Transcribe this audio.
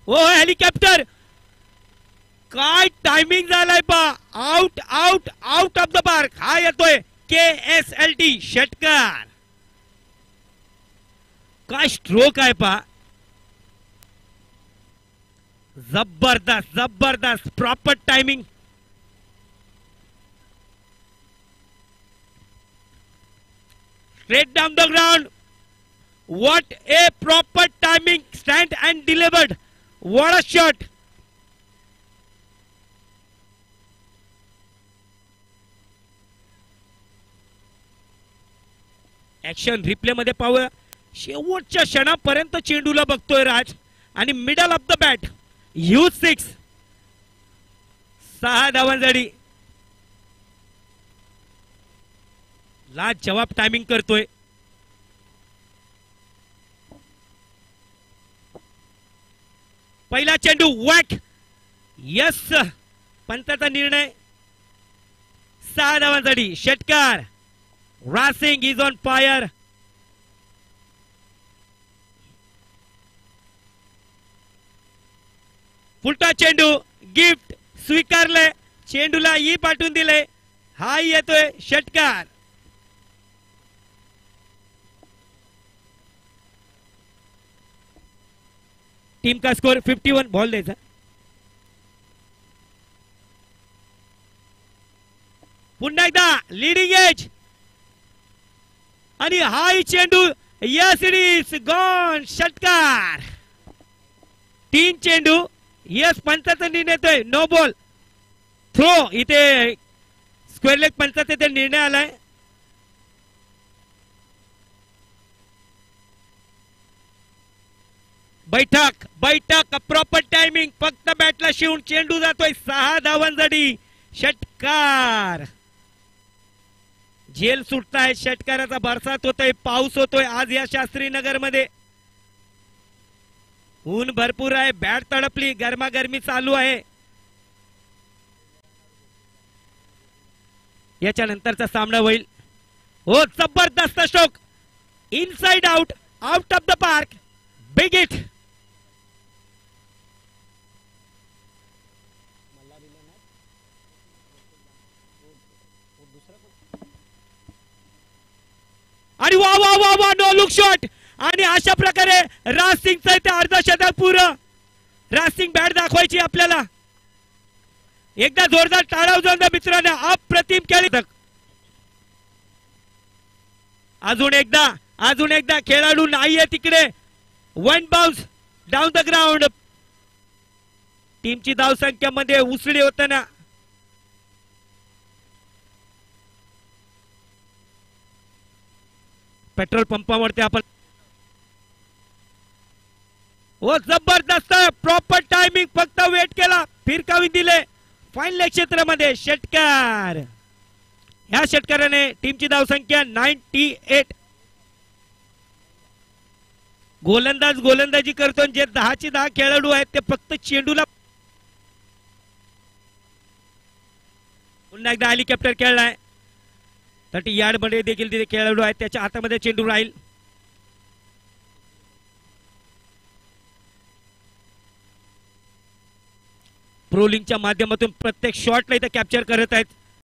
ओ helicopter काय timing झालाय पा. Out out out of the park. हा येतोय KSLT षटकार. काय स्ट्रोक आहे पा. जबरदस्त जबरदस्त proper timing. Straight down the ground. What a proper timing. Stand and delivered. What a shot. Action replay मध्ये पाहूया. शेवटच्या क्षणापर्यंत चेंडूला बघतोय राज आणि middle of the bat huge 6. 6 धावांसाठी लाजवाब टायमिंग करतोय. पहिला चेंडू वॅक. यस पंचाचा निर्णय. 6 धावांसाठी षटकार. रासिंग इज ऑन फायर. फुलटा चेंडू गिफ्ट स्वीकारले. चेंडूला ई पाठवून दिले. हा येतोय षटकार. टीम का स्कोर 51. बॉल द्यायचा. पुन्हा एकदा लीडिंग एज आणि हाय चेंडू. Yes it is gone. षटकार. 3 चेंडू. यस पंचाचा निर्णय येतोय. No ball throw. इथे स्क्वेअर लेग पंचाचा इथे निर्णय आलाय. बैठक बैठक प्रॉपर टायमिंग. फक्त बॅटला शिवून चेंडू जातोय. 6 धावांसाठी षटकार. झेल सुटताय. षटकाराचा बरसात होतोय. पाऊस होतोय आज या शास्त्रीनगर मध्ये. ऊन भरपूर आहे. बॅट तडपली. गरमागरमी चालू आहे. याच्या नंतरचा सामना होईल. हो जबरदस्त stroke. Inside out. Out of the park. Big hit. आणि वा वा वा वा नो लुक शॉट. आणि अशा प्रकारे राजसिंगचं इथे अर्धशतक पुरं. राजसिंग बॅट दाखवायची आपल्याला. एकदा जोरदार टाळा जाऊन द्या मित्रांनो. अप्रतिम खेळी. अजून एकदा खेळाडू नाहीये तिकडे. 1 बाउन्स डाऊन द ग्राउंड. टीमची धावसंख्या मध्ये उसळी होताना पेट्रोल पंपावरती आपण. ओ जबरदस्त प्रॉपर टायमिंग. फक्त वेट केला. फिरकावी दिले. फाईनल क्षेत्रामध्ये षटकार. ह्या षटकाराने टीमची धावसंख्या 98. गोलंदाज गोलंदाजी करतो. जे 10चे 10 खेळाडू आहेत ते फक्त चेंडूला. पुन्हा एकदा हेलिकॉप्टर खेळलाय. 30 यार्ड मध्ये देखील तिथे खेळाडू आहेत. त्याच्या हातामध्ये चेंडू राहील. प्रोलिंगच्या माध्यमातून प्रत्येक शॉटला इथे कॅप्चर करत आहेत.